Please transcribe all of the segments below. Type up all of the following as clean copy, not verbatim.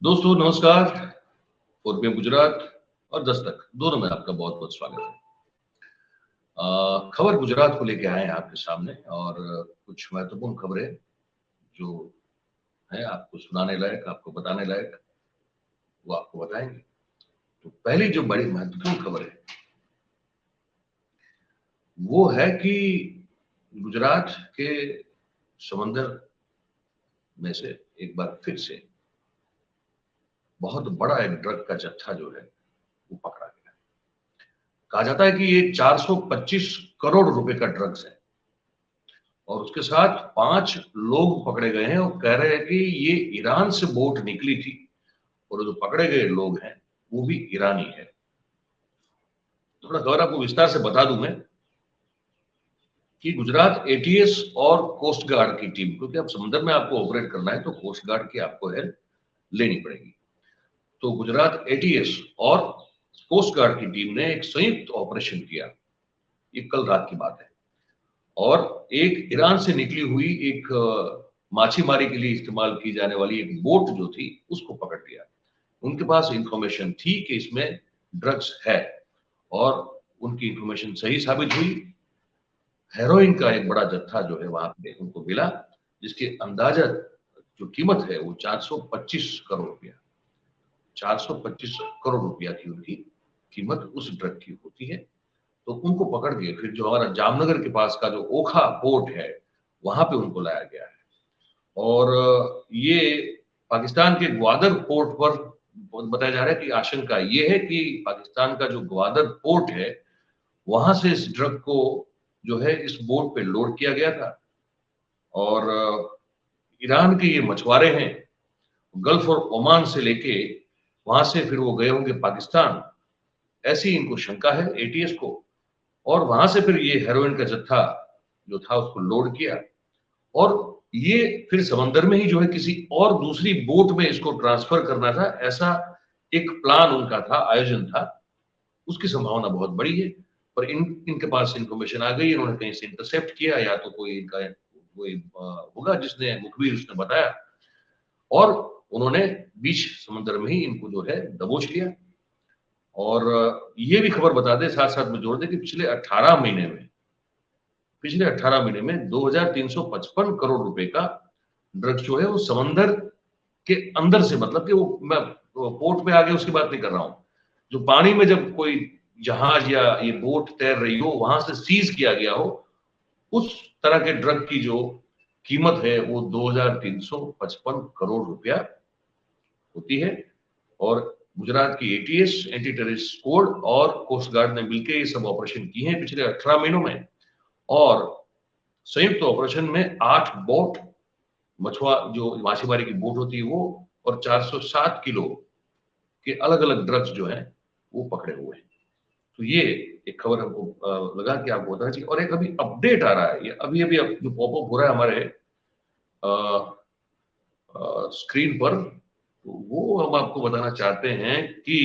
दोस्तों नमस्कार। 4PM गुजरात और दस्तक दोनों में आपका बहुत बहुत स्वागत है। खबर गुजरात को लेके आए हैं आपके सामने और कुछ महत्वपूर्ण खबरें जो है आपको सुनाने लायक, आपको बताने लायक, वो आपको बताएंगे। तो पहली जो बड़ी महत्वपूर्ण खबर है वो है कि गुजरात के समंदर में से एक बार फिर से बहुत बड़ा एक ड्रग का जत्था जो है वो पकड़ा गया। कहा जाता है कि ये 425 करोड़ रुपए का ड्रग्स है और उसके साथ 5 लोग पकड़े गए हैं और कह रहे हैं कि ये ईरान से बोट निकली थी और जो पकड़े गए लोग हैं वो भी ईरानी है। थोड़ा खबर आपको विस्तार से बता दूं मैं कि गुजरात एटीएस और कोस्ट गार्ड की टीम, क्योंकि अब समुद्र में आपको ऑपरेट करना है तो कोस्ट गार्ड की आपको हेल्प लेनी पड़ेगी। तो गुजरात एटीएस और कोस्ट गार्ड की टीम ने एक संयुक्त ऑपरेशन किया। ये कल रात की बात है और एक ईरान से निकली हुई एक माछीमारी के लिए इस्तेमाल की जाने वाली एक बोट जो थी उसको पकड़ लिया। उनके पास इंफॉर्मेशन थी कि इसमें ड्रग्स है और उनकी इंफॉर्मेशन सही साबित हुई। हेरोइन का एक बड़ा जत्था जो है वहां पे उनको मिला, जिसकी अंदाजा जो कीमत है वो 425 करोड़ रुपया 425 करोड़ रुपया की उनकी कीमत उस ड्रग की होती है। तो उनको पकड़ के फिर जो हमारा जामनगर के पास का जो ओखा पोर्ट है वहां पे उनको लाया गया है और ये पाकिस्तान के ग्वादर पोर्ट पर बताया जा रहा है कि आशंका ये है कि पाकिस्तान का जो ग्वादर पोर्ट है वहां से इस ड्रग को जो है इस बोट पे लोड किया गया था और ईरान के ये मछुआरे हैं, गल्फ और ओमान से लेके वहां से फिर वो गए होंगे पाकिस्तान, ऐसी इनको शंका है एटीएस को। और वहां से फिर ये हेरोइन का जत्था जो था उसको लोड किया और ये फिर समंदर में ही जो है किसी और दूसरी बोट में इसको ट्रांसफर करना था, ऐसा एक प्लान उनका था, आयोजन था। उसकी संभावना बहुत बड़ी है पर इनके पास इंफॉर्मेशन आ गई, इन्होंने कहीं से इंटरसेप्ट किया या तो कोई इनका कोई होगा जिसने मुखबिर उसने बताया और उन्होंने बीच समंदर में ही इनको जो है दबोच लिया। और ये भी खबर बता दें, साथ साथ में जोड़ दें कि पिछले 18 महीने में 2355 करोड़ रुपए का ड्रग्स जो है वो समंदर के अंदर से, मतलब कि वो मैं पोर्ट पे आगे उसकी बात नहीं कर रहा हूं, जो पानी में जब कोई जहाज या ये बोट तैर रही हो वहां से सीज किया गया हो, उस तरह के ड्रग की जो कीमत है वो 2355 करोड़ रुपया होती है। और गुजरात की एटीएस, एंटी टेररिस्ट स्क्वाड और कोस्ट गार्ड ने मिलकर ये सब ऑपरेशन किए हैं पिछले 18 महीनों में और संयुक्त ऑपरेशन में 8 बोट, जो माछीमारी की बोट होती है वो, और 407 किलो के अलग अलग ड्रग्स जो हैं वो पकड़े हुए हैं। तो ये एक खबर हमको लगा कि आपको बताना चाहिए। और एक अभी अपडेट आ रहा है, ये अभी अभी जो पॉपअप हो रहा है हमारे स्क्रीन पर, तो वो हम आपको बताना चाहते हैं कि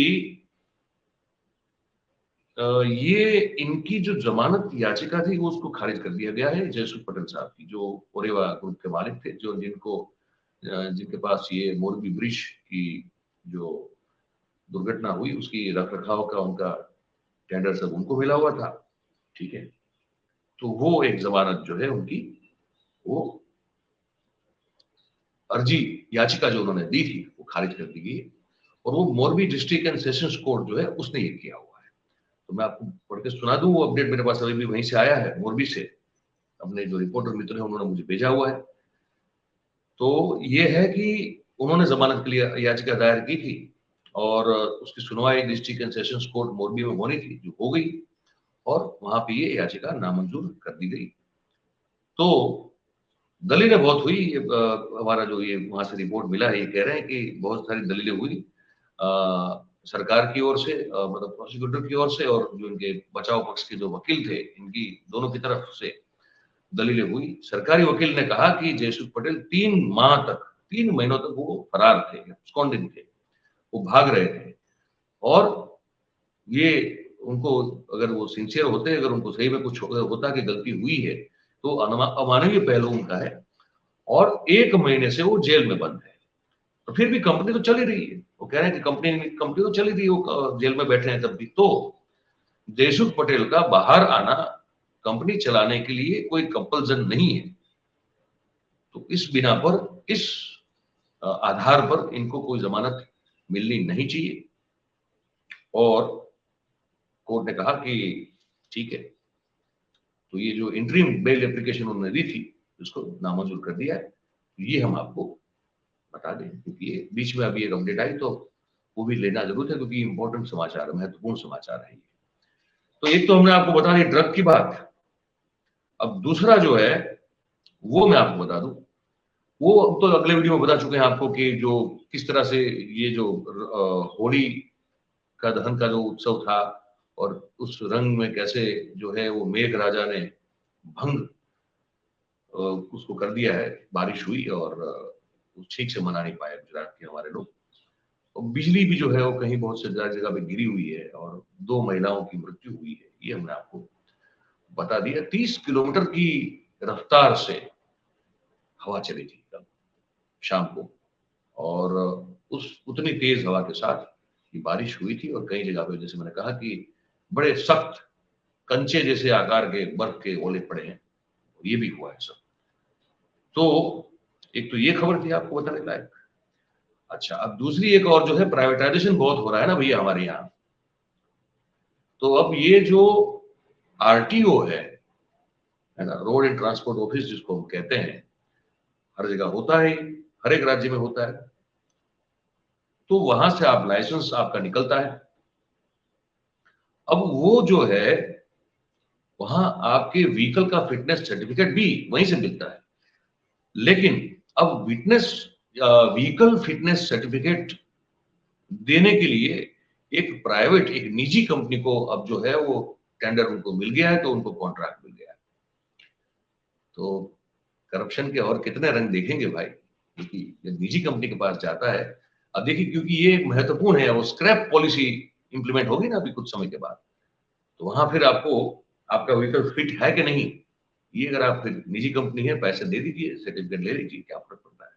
ये इनकी जो जमानत याचिका थी वो उसको खारिज कर दिया गया है। जयसुख पटेल साहब की, जो ओरेवा ग्रुप के मालिक थे, जो जिनके पास ये मोरबी ब्रिज की जो दुर्घटना हुई उसकी रख रखाव का उनका टेंडर सब उनको मिला हुआ था, ठीक है। तो वो एक जमानत जो है उनकी, वो अर्जी याचिका जो उन्होंने दी थी वो खारिज कर दी गई और वो Morbi district and sessions court जो है उसने ये किया हुआ है। तो मैं आपको पढ़ के सुना दूं, वो अपडेट मेरे पास अभी भी वहीं से आया है, मोरबी से। अपने जो रिपोर्टर मित्र हैं उन्होंने मुझे भेजा हुआ है। तो ये है कि उन्होंने जमानत के लिए याचिका दायर की थी और उसकी सुनवाई district and sessions court Morbi में होनी थी, जो हो गई और वहां पे ये याचिका नामंजूर कर दी गई। तो दलीलें बहुत हुई। हमारा जो ये वहां से रिपोर्ट मिला है, ये कह रहे हैं कि बहुत सारी दलीलें हुई सरकार की ओर से, मतलब प्रोसिक्यूटर की ओर से, और जो इनके बचाव पक्ष के जो वकील थे इनकी, दोनों की तरफ से दलीलें हुई। सरकारी वकील ने कहा कि जयसुख पटेल 3 महीनों तक वो फरार थे, absconding थे, वो भाग रहे थे और ये उनको, अगर वो सिंसियर होते, अगर उनको सही में कुछ होता कि गलती हुई है, तो अमानवीय पहलू उनका है और 1 महीने से वो जेल में बंद है। तो फिर भी कंपनी तो चल ही रही है। वो कह रहे हैं कि कंपनी तो चल ही रही है, वो जेल में बैठे हैं तब भी। तो देशमुख पटेल का बाहर आना कंपनी चलाने के लिए कोई कंपल्सन नहीं है। तो इस बिना पर, इस आधार पर इनको कोई जमानत मिलनी नहीं चाहिए। और कोर्ट ने कहा कि ठीक है, तो ये जो इंटरिम बेल एप्लीकेशन उन्होंने दी थी उसको नामंजूर कर दिया है। ये हम आपको बता दें क्योंकि ये बीच में अभी एक अपडेट आई, तो वो भी लेना जरूर है क्योंकि इंपॉर्टेंट समाचार है, महत्वपूर्ण समाचार है। तो एक तो हमने आपको बता दी ड्रग की बात। अब दूसरा जो है वो मैं आपको बता दूं, वो अब तो अगले वीडियो में बता चुके हैं आपको कि जो किस तरह से ये जो होली का दहन का जो उत्सव था और उस रंग में कैसे जो है वो मेघ राजा ने भंग उसको कर दिया है, बारिश हुई और ठीक से मना नहीं पाए गुजरात के हमारे लोग। और बिजली भी जो है वो कहीं बहुत से जगह पे गिरी हुई है और 2 महिलाओं की मृत्यु हुई है, ये हमने आपको बता दिया। 30 किलोमीटर की रफ्तार से हवा चली थी कल शाम को, और उस उतनी तेज हवा के साथ ये बारिश हुई थी। और कई जगह पे जैसे मैंने कहा कि बड़े सख्त कंचे जैसे आकार के बर्फ के ओले पड़े हैं, ये भी हुआ है सब। तो एक तो ये खबर थी आपको बताने लायक। अच्छा, अब दूसरी एक और जो है, प्राइवेटाइजेशन बहुत हो रहा है ना भैया हमारे यहाँ। तो अब ये जो आरटीओ है ना, रोड एंड ट्रांसपोर्ट ऑफिस जिसको हम कहते हैं, हर जगह होता है, हर एक राज्य में होता है। तो वहां से आप लाइसेंस आपका निकलता है। अब वो जो है वहां आपके व्हीकल का फिटनेस सर्टिफिकेट भी वहीं से मिलता है। लेकिन अब व्हीकल फिटनेस सर्टिफिकेट देने के लिए एक प्राइवेट, एक निजी कंपनी को अब जो है वो टेंडर उनको मिल गया है, तो उनको कॉन्ट्रैक्ट मिल गया है। तो करप्शन के और कितने रंग देखेंगे भाई, क्योंकि जब निजी कंपनी के पास जाता है, अब देखिए क्योंकि ये महत्वपूर्ण है, वो स्क्रैप पॉलिसी इंप्लीमेंट होगी ना अभी कुछ समय के बाद, तो वहां फिर आपको आपका व्हीकल फिट है कि नहीं, ये अगर आप फिर निजी कंपनी है, पैसे दे दीजिए, सर्टिफिकेट ले लीजिए, क्या फर्क पड़ता है।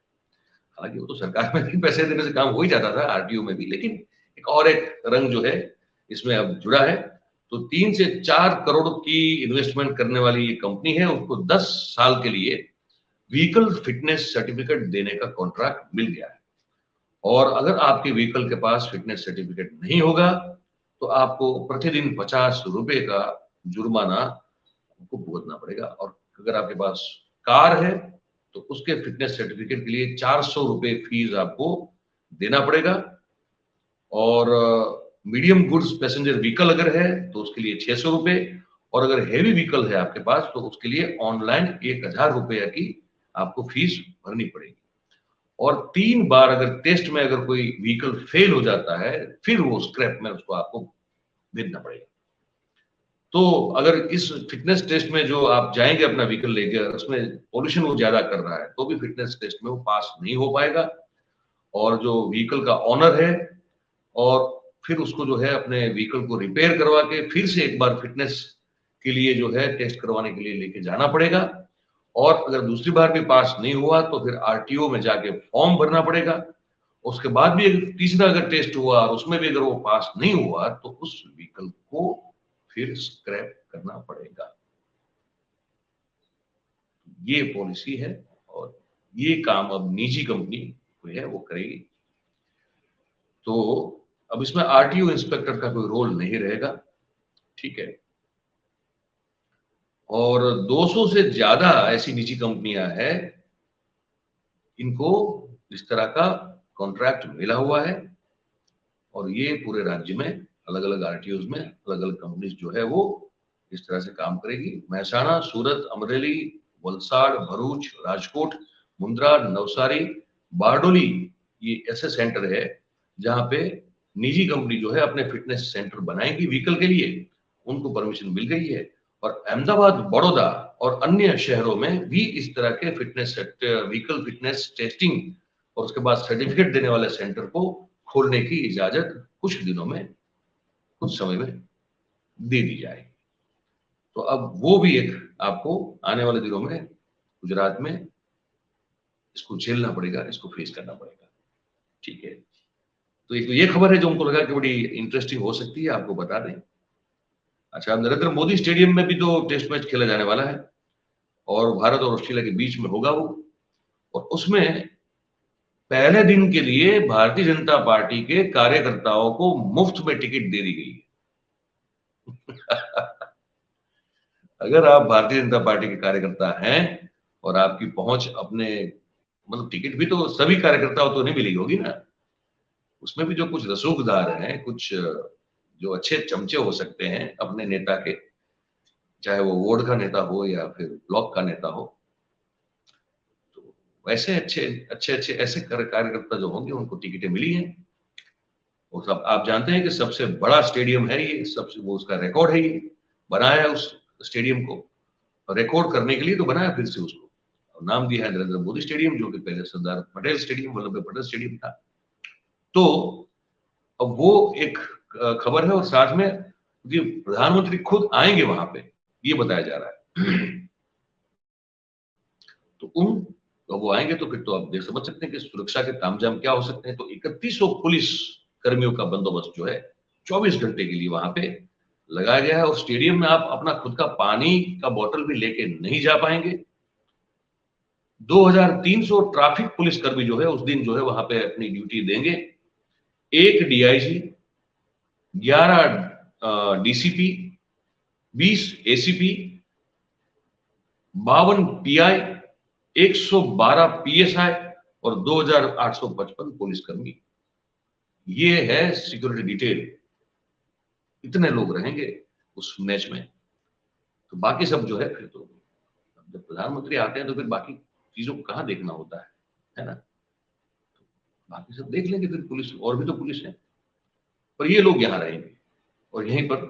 हालांकि वो तो सरकार में भी पैसे देने से काम हो ही जाता था, आरटीओ में भी, लेकिन एक और एक रंग जो है इसमें अब जुड़ा है। तो 3 से 4 करोड़ की इन्वेस्टमेंट करने वाली ये कंपनी है, उसको 10 साल के लिए व्हीकल फिटनेस सर्टिफिकेट देने का कॉन्ट्रैक्ट मिल गया है। और अगर आपके व्हीकल के पास फिटनेस सर्टिफिकेट नहीं होगा तो आपको प्रतिदिन 50 रुपए का जुर्माना आपको भुगतना पड़ेगा। और अगर आपके पास कार है तो उसके फिटनेस सर्टिफिकेट के लिए 400 रुपए फीस आपको देना पड़ेगा। और मीडियम गुड्स पैसेंजर व्हीकल अगर है तो उसके लिए 600 रुपए, और अगर हेवी व्हीकल है आपके पास तो उसके लिए ऑनलाइन 1000 रुपए की आपको फीस भरनी पड़ेगी। और 3 बार अगर टेस्ट में अगर कोई व्हीकल फेल हो जाता है फिर वो स्क्रैप में उसको आपको भेजना पड़ेगा। तो अगर इस फिटनेस टेस्ट में जो आप जाएंगे अपना व्हीकल लेके, उसमें पोल्यूशन वो ज्यादा कर रहा है, तो भी फिटनेस टेस्ट में वो पास नहीं हो पाएगा। और जो व्हीकल का ऑनर है, और फिर उसको जो है अपने व्हीकल को रिपेयर करवा के फिर से एक बार फिटनेस के लिए जो है टेस्ट करवाने के लिए लेके जाना पड़ेगा। और अगर दूसरी बार भी पास नहीं हुआ तो फिर आरटीओ में जाके फॉर्म भरना पड़ेगा। उसके बाद भी तीसरा अगर टेस्ट हुआ और उसमें भी अगर वो पास नहीं हुआ तो उस व्हीकल को फिर स्क्रैप करना पड़ेगा। ये पॉलिसी है और ये काम अब निजी कंपनी जो है वो करेगी। तो अब इसमें आरटीओ इंस्पेक्टर का कोई रोल नहीं रहेगा, ठीक है। और 200 से ज्यादा ऐसी निजी कंपनियां हैं, इनको इस तरह का कॉन्ट्रैक्ट मिला हुआ है। और ये पूरे राज्य में अलग अलग आरटीओ में अलग अलग कंपनीज जो है वो इस तरह से काम करेगी। महसाणा, सूरत, अमरेली, वलसाड़, भरूच, राजकोट, मुंद्रा, नवसारी, बारडोली, ये ऐसे सेंटर है जहां पे निजी कंपनी जो है अपने फिटनेस सेंटर बनाएगी व्हीकल के लिए, उनको परमिशन मिल गई है। और अहमदाबाद, बड़ौदा और अन्य शहरों में भी इस तरह के फिटनेस व्हीकल फिटनेस टेस्टिंग और उसके बाद सर्टिफिकेट देने वाले सेंटर को खोलने की इजाजत कुछ दिनों में, कुछ समय में दे दी जाएगी। तो अब वो भी एक आपको आने वाले दिनों में गुजरात में इसको झेलना पड़ेगा, इसको फेस करना पड़ेगा। ठीक है, तो एक तो ये खबर है जो उनको लगा कि बड़ी इंटरेस्टिंग हो सकती है, आपको बता दें। अच्छा, नरेंद्र मोदी स्टेडियम में भी तो टेस्ट मैच खेला जाने वाला है और भारत और ऑस्ट्रेलिया के बीच में होगा वो, और उसमें पहले दिन के लिए भारतीय जनता पार्टी के कार्यकर्ताओं को मुफ्त में टिकट दे दी गई है। अगर आप भारतीय जनता पार्टी के कार्यकर्ता हैं और आपकी पहुंच अपने, मतलब टिकट भी तो सभी कार्यकर्ताओं तो नहीं मिली होगी ना, उसमें भी जो कुछ रसूखदार हैं, कुछ जो अच्छे चमचे हो सकते हैं अपने नेता के, चाहे वो वार्ड का नेता हो या फिर ब्लॉक का नेता हो, तो वैसे अच्छे अच्छे अच्छे ऐसे कार्यकर्ता जो होंगे उनको टिकटें मिली हैं। और सब आप जानते हैं कि सबसे बड़ा स्टेडियम है ये, सबसे वो उसका रिकॉर्ड है, ये बनाया है उस स्टेडियम को रिकॉर्ड करने के लिए, तो बनाया फिर से उसको, और नाम दिया है नरेंद्र मोदी स्टेडियम, जो कि पहले सरदार पटेल स्टेडियम, वल्लभ भाई पटेल स्टेडियम था। तो अब वो एक खबर है, और साथ में कि प्रधानमंत्री खुद आएंगे वहां पे, ये बताया जा रहा है। तो वो आएंगे तो फिर तो आप देख समझ सकते हैं कि सुरक्षा के तामझाम क्या हो सकते हैं। तो 3100 पुलिस कर्मियों का बंदोबस्त जो है 24 घंटे के लिए वहां पे लगाया गया है, और स्टेडियम में आप अपना खुद का पानी का बोतल भी लेके नहीं जा पाएंगे। 2300 ट्रैफिक पुलिस कर्मी जो है उस दिन जो है वहां पे अपनी ड्यूटी देंगे। एक DIG, 11 DCP, 20 ACP, 52 pi, 112 PSI और 2855 पुलिसकर्मी। ये है सिक्योरिटी डिटेल, इतने लोग रहेंगे उस मैच में। तो बाकी सब जो है फिर तो जब प्रधानमंत्री आते हैं तो फिर बाकी चीजों को कहाँ देखना होता है ना। बाकी सब देख लेंगे फिर, पुलिस और भी तो पुलिस है, पर ये लोग यहाँ रहेंगे और यहीं पर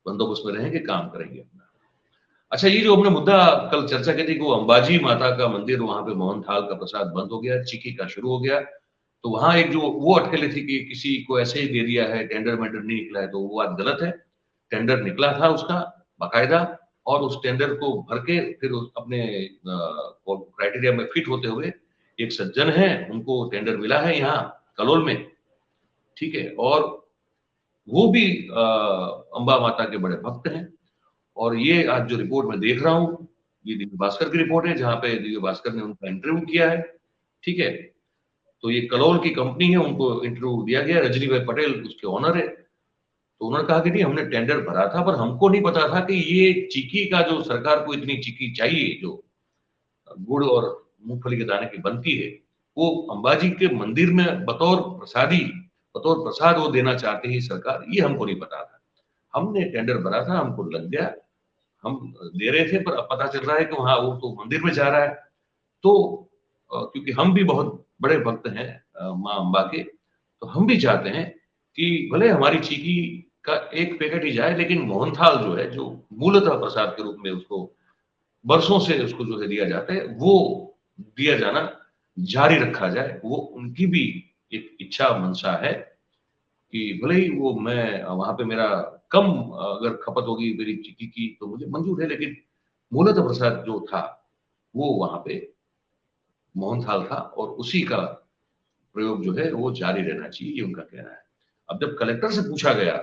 बंदोबस्त में रहेंगे, काम करेंगे अपना। अच्छा, ये जो हमने मुद्दा कल चर्चा की थी कि वो अंबाजी माता का मंदिर, वहां पे मोहन थाल का प्रसाद बंद हो गया, चिक्की का शुरू हो गया, तो वहां एक जो वो अटकलें थी कि किसी को ऐसे ही दे दिया है, टेंडर मेंडर नहीं निकला है, तो वो बात गलत है। टेंडर निकला था उसका बाकायदा, और उस टेंडर को भर के फिर अपने क्राइटेरिया में फिट होते हुए एक सज्जन है, उनको टेंडर मिला है यहाँ कलोल में, ठीक है। और वो भी अंबा माता के बड़े भक्त हैं। और ये आज जो रिपोर्ट मैं देख रहा हूँ, ये दिव्य भास्कर की रिपोर्ट है, जहां पे दिव्य भास्कर ने उनका इंटरव्यू किया है, ठीक है। तो ये कलोल की कंपनी है, उनको इंटरव्यू दिया गया, रजनी भाई पटेल उसके ऑनर है। तो उन्होंने कहा कि नहीं, हमने टेंडर भरा था, पर हमको नहीं पता था कि ये चिक्की का, जो सरकार को इतनी चिक्की चाहिए, जो गुड़ और मूंगफली के दाने की बनती है, वो अंबाजी के मंदिर में बतौर प्रसादी, बतौर प्रसाद वो देना चाहती है सरकार, ये हमको नहीं पता था। हमने टेंडर भरा था, हमको लग गया, हम दे रहे थे, पर अब पता चल रहा है कि वहां वो तो मंदिर में जा रहा है। तो क्योंकि हम भी बहुत बड़े भक्त हैं माँ अम्बा के, तो हम भी चाहते हैं कि भले हमारी चीकी का एक पैकेट ही जाए, लेकिन मोहनथाल जो है, जो मूलतः प्रसाद के रूप में उसको बरसों से उसको जो है दिया जाता है, वो दिया जाना जारी रखा जाए। वो उनकी भी एक इच्छा मंशा है कि भले ही वो, मैं वहां पे मेरा कम अगर खपत होगी मेरी चिक्की की तो मुझे मंजूर है, लेकिन मूलतः प्रसाद जो था वो वहां पे मोहनथाल था, और उसी का प्रयोग जो है वो जारी रहना चाहिए, ये उनका कहना है। अब जब कलेक्टर से पूछा गया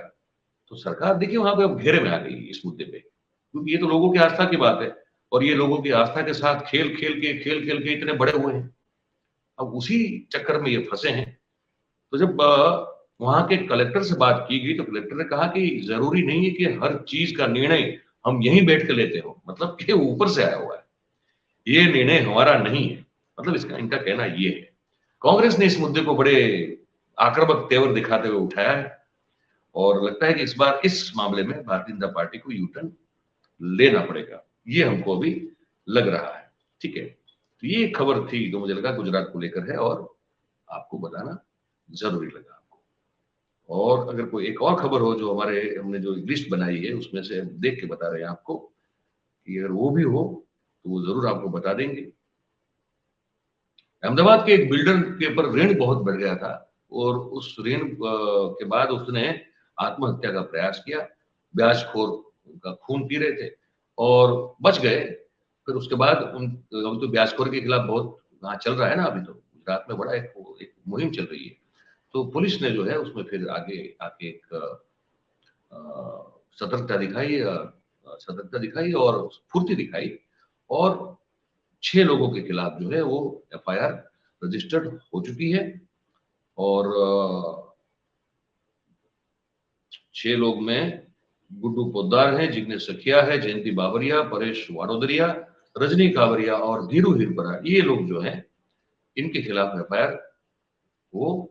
तो सरकार देखिए वहां पे अब घेरे में आ गई इस मुद्दे पे, क्योंकि ये तो लोगों की आस्था की बात है, और ये लोगों की आस्था के साथ खेल खेल के इतने बड़े हुए हैं, अब उसी चक्कर में ये फंसे हैं। तो जब वहां के कलेक्टर से बात की गई तो कलेक्टर ने कहा कि जरूरी नहीं है कि हर चीज का निर्णय हम यहीं बैठ के लेते हो, मतलब कि ऊपर से आया हुआ है, ये निर्णय हमारा नहीं है, मतलब इसका इनका कहना ये है। कांग्रेस ने इस मुद्दे को बड़े आक्रामक तेवर दिखाते हुए उठाया है, और लगता है कि इस बार इस मामले में भारतीय जनता पार्टी को यू टर्न लेना पड़ेगा, ये हमको अभी लग रहा है, ठीक है। तो ये खबर थी जो मुझे लगा गुजरात को लेकर है, और आपको बताना जरूरी लगा आपको। और अगर कोई एक और खबर हो जो हमने जो लिस्ट बनाई है उसमें से देख के बता रहे हैं आपको, कि अगर वो भी हो तो वो जरूर आपको बता देंगे। अहमदाबाद के एक बिल्डर के ऊपर ऋण बहुत बढ़ गया था, और उस ऋण के बाद उसने आत्महत्या का प्रयास किया। ब्याजखोर का खून पी रहे थे और बच गए। फिर उसके बाद अभी तो ब्याजखोर के खिलाफ बहुत वहां चल रहा है ना, अभी तो गुजरात में बड़ा एक मुहिम चल रही है। तो पुलिस ने जो है उसमें फिर आगे आके एक सतर्कता दिखाई और फुर्ती दिखाई, और 6 लोगों के खिलाफ जो है वो एफआईआर रजिस्टर्ड हो चुकी है। और 6 लोग में गुड्डू पोद्दार है, जिग्नेश सखिया है, जयंती बाबरिया, परेश वाडोदरिया, रजनी कावरिया और धीरू हिरपरा, ये लोग जो हैं इनके खिलाफ एफआईआर वो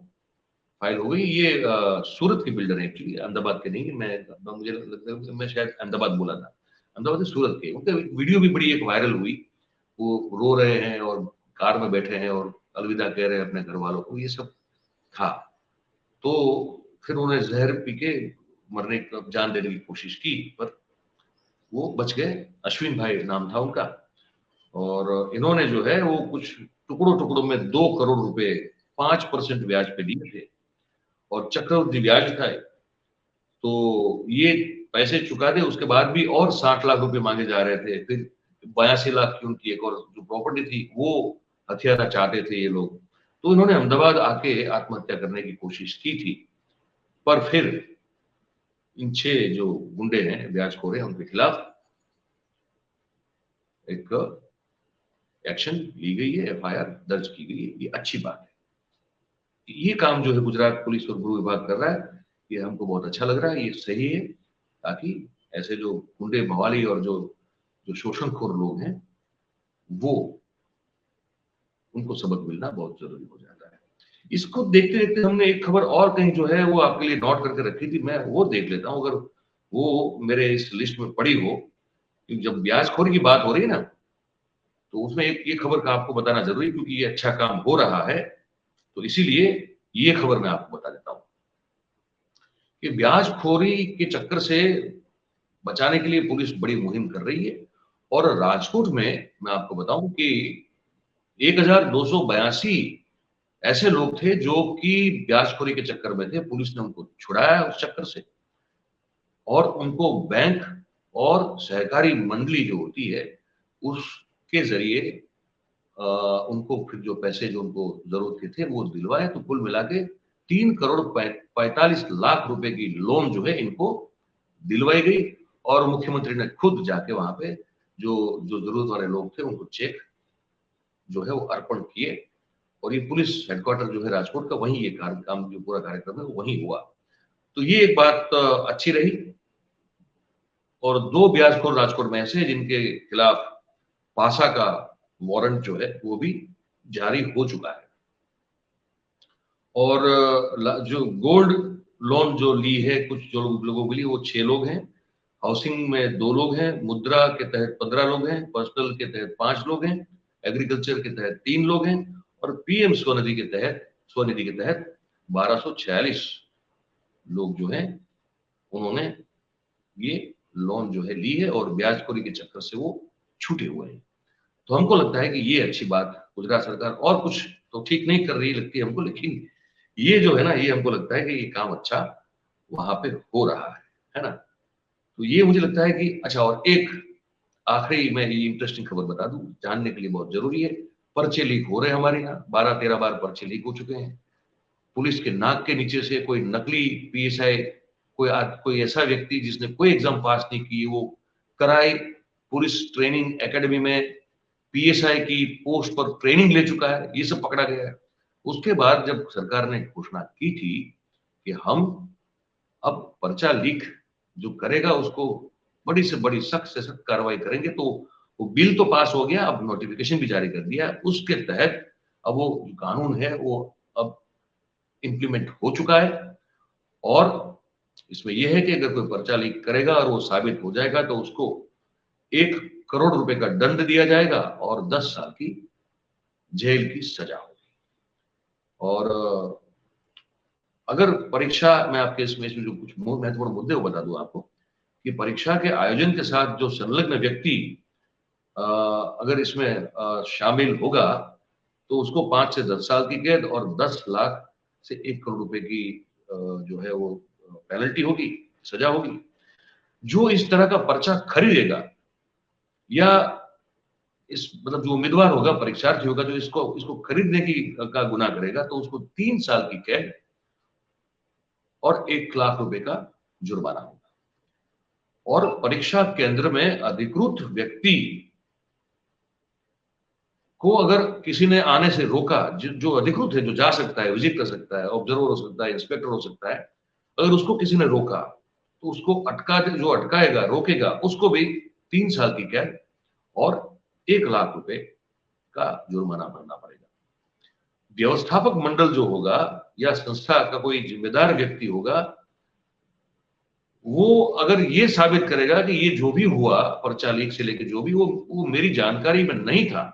फाइल हो गई। ये सूरत के बिल्डर है एक्चुअली, अहमदाबाद के नहीं। मुझे लगता है कि मैं शायद अहमदाबाद बोला था, अहमदाबाद से सूरत के। उनका वीडियो भी बड़ी एक वायरल हुई, वो रो रहे हैं और कार में बैठे हैं और अलविदा कह रहे हैं अपने घर वालों को, ये सब था। तो फिर उन्होंने जहर पी के मरने का, जान देने की कोशिश की, पर वो बच गए। अश्विन भाई नाम था उनका। और इन्होंने जो है वो कुछ टुकड़ों टुकड़ों में 2 करोड़ रुपए 5% ब्याज पे लिए थे, और चक्रवृद्धि ब्याज था। तो ये पैसे चुका दे, उसके बाद भी और 60 लाख रुपए मांगे जा रहे थे। फिर 82 लाख की उनकी एक और जो प्रॉपर्टी थी वो हथियाना चाहते थे ये लोग। तो इन्होंने अहमदाबाद आके आत्महत्या करने की कोशिश की थी, पर फिर इन 6 जो गुंडे हैं, ब्याजखोर हैं, उनके खिलाफ एक एक्शन ली गई है, एफआईआर दर्ज की गई है। ये अच्छी बात है। ये काम जो है गुजरात पुलिस और गृह विभाग कर रहा है, ये हमको बहुत अच्छा लग रहा है, ये सही है, ताकि ऐसे जो गुंडे भवाली और जो जो शोषणखोर लोग हैं वो, उनको सबक मिलना बहुत जरूरी हो जाता है। इसको देखते देखते हमने एक खबर और कहीं जो है वो आपके लिए नोट करके रखी थी, मैं वो देख लेता हूं, अगर वो मेरे इस लिस्ट में पड़ी हो। क्योंकि जब ब्याजखोरी की बात हो रही है ना, तो उसमें एक ये खबर का आपको बताना जरूरी है, क्योंकि ये अच्छा काम हो रहा है, तो इसीलिए ये खबर मैं आपको बता देता हूं कि ब्याजखोरी के चक्कर से बचाने के लिए पुलिस बड़ी मुहिम कर रही है। और राजकोट में मैं आपको बताऊं कि 1282 ऐसे लोग थे जो कि ब्याजखोरी के चक्कर में थे। पुलिस ने उनको छुड़ाया उस चक्कर से, और उनको बैंक और सहकारी मंडली जो होती है उसके जरिए उनको फिर जो पैसे जो उनको जरूरत के थे वो दिलवाए। तो कुल मिला के 3 करोड़ 45 लाख रुपए की लोन जो है इनको दिलवाई गई। और मुख्यमंत्री ने खुद जाके वहां पे जो जो जरूरत वाले लोग थे उनको चेक जो है वो अर्पण किए। और ये पुलिस हेडक्वार्टर जो है राजकोट का, वहीं ये काम जो पूरा कार्यक्रम है वो वहीं हुआ। तो ये एक बात अच्छी रही। और 2 ब्याजखोर राजकोट में ऐसे जिनके खिलाफ पासा का वारंट जो है वो भी जारी हो चुका है। और जो गोल्ड लोन जो ली है कुछ जो लोगों के लिए, वो 6 लोग हैं। हाउसिंग में 2 लोग हैं, मुद्रा के तहत 15 लोग हैं, पर्सनल के तहत 5 लोग हैं, एग्रीकल्चर के तहत 3 लोग हैं, और पीएम स्वनिधि के तहत 1246 लोग जो हैं उन्होंने ये लोन जो है ली है, और ब्याजखोरी के चक्कर से वो छूटे हुए हैं। तो हमको लगता है कि ये अच्छी बात गुजरात सरकार और कुछ तो ठीक नहीं कर रही लगती है हमको, लेकिन ये जो है ना, ये हमको लगता है कि ये काम अच्छा वहां पे हो रहा है ना। तो ये मुझे लगता है कि अच्छा। और एक आखिरी मैं ये इंटरेस्टिंग खबर बता दूं, जानने के लिए बहुत जरूरी है। पर्चे लीक हो रहे हैं हमारे यहाँ, 12-13 बार पर्चे लीक हो चुके हैं। पुलिस के नाक के नीचे से कोई नकली पीएसआई, कोई ऐसा व्यक्ति जिसने कोई एग्जाम पास नहीं की, वो कराए पुलिस ट्रेनिंग एकेडमी में पीएसआई की पोस्ट पर ट्रेनिंग ले चुका है, ये सब पकड़ा गया है। उसके बाद जब सरकार ने घोषणा की थी कि हम अब पर्चा लीक जो करेगा उसको बड़ी से बड़ी सख्त से सख्त कार्रवाई करेंगे, तो वो बिल तो पास हो गया, अब नोटिफिकेशन भी जारी कर दिया। उसके तहत अब वो जो कानून है वो अब इंप्लीमेंट हो चुका है। और इसमें यह है कि अगर कोई पर्चा लीक करेगा और वो साबित हो जाएगा तो उसको 1 करोड़ रुपए का दंड दिया जाएगा और 10 साल की जेल की सजा होगी। और अगर परीक्षा, मैं आपके इसमें जो कुछ महत्वपूर्ण मुद्दे वो बता दूं आपको कि परीक्षा के आयोजन के साथ जो संलग्न व्यक्ति अगर इसमें शामिल होगा तो उसको 5 से 10 साल की कैद और 10 लाख से 1 करोड़ रुपए की जो है वो पेनल्टी होगी, सजा होगी। जो इस तरह का पर्चा खरीदेगा या इस मतलब जो उम्मीदवार होगा, परीक्षार्थी होगा, जो इसको खरीदने का गुनाह करेगा, तो उसको 3 साल की कैद और 1 लाख रुपए का जुर्माना होगा। और परीक्षा केंद्र में अधिकृत व्यक्ति को अगर किसी ने आने से रोका, जो अधिकृत है, जो जा सकता है, विजिट कर सकता है, ऑब्जर्वर हो सकता है, इंस्पेक्टर हो सकता है, अगर उसको किसी ने रोका तो उसको जो अटकाएगा, रोकेगा, उसको भी 3 साल की कैद और 1 लाख रुपए का जुर्माना भरना पड़ेगा। व्यवस्थापक मंडल जो होगा या संस्था का कोई जिम्मेदार व्यक्ति होगा, वो अगर ये साबित करेगा कि ये जो भी हुआ, पर्चा लीक से लेकर जो भी, वो मेरी जानकारी में नहीं था,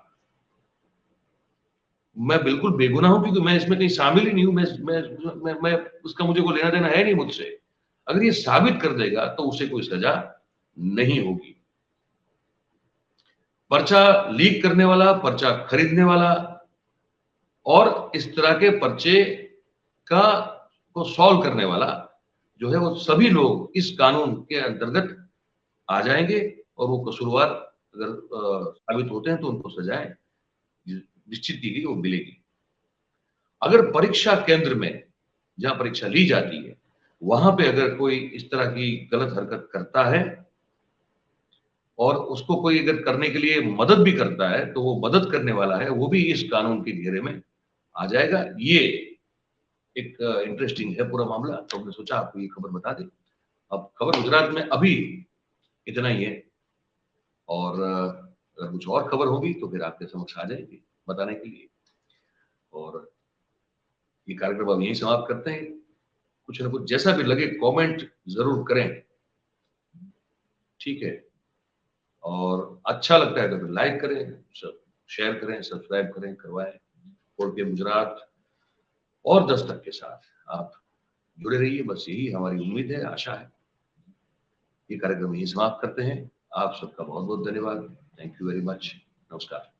मैं बिल्कुल बेगुनाह हूं क्योंकि मैं इसमें कहीं शामिल ही नहीं हूं, मैं उसका मुझे कोई लेना देना है नहीं मुझसे, अगर ये साबित कर देगा तो उसे कोई सजा नहीं होगी। पर्चा लीक करने वाला, पर्चा खरीदने वाला और इस तरह के पर्चे को सॉल्व करने वाला जो है, वो सभी लोग इस कानून के अंतर्गत आ जाएंगे और वो कसूरवार अगर साबित होते हैं तो उनको सजाएं निश्चित की गई वो मिलेगी। अगर परीक्षा केंद्र में जहां परीक्षा ली जाती है, वहां पे अगर कोई इस तरह की गलत हरकत करता है और उसको कोई अगर करने के लिए मदद भी करता है, तो वो मदद करने वाला है, वो भी इस कानून के घेरे में आ जाएगा। ये एक इंटरेस्टिंग है पूरा मामला, तो हमने सोचा आपको ये खबर बता दें। अब खबर गुजरात में अभी इतना ही है, और अगर कुछ और खबर होगी तो फिर आपके समक्ष आ जाएगी बताने के लिए। और ये कार्यक्रम अब यहीं समाप्त करते हैं। कुछ ना कुछ जैसा भी लगे कमेंट जरूर करें, ठीक है? और अच्छा लगता है तो फिर लाइक करें, सब शेयर करें, सब्सक्राइब करें, करवाएं। 4PM गुजरात और दस्तक के साथ आप जुड़े रहिए, बस यही हमारी उम्मीद है, आशा है। ये कार्यक्रम यहीं समाप्त करते हैं। आप सबका बहुत बहुत धन्यवाद। Thank you very much. नमस्कार।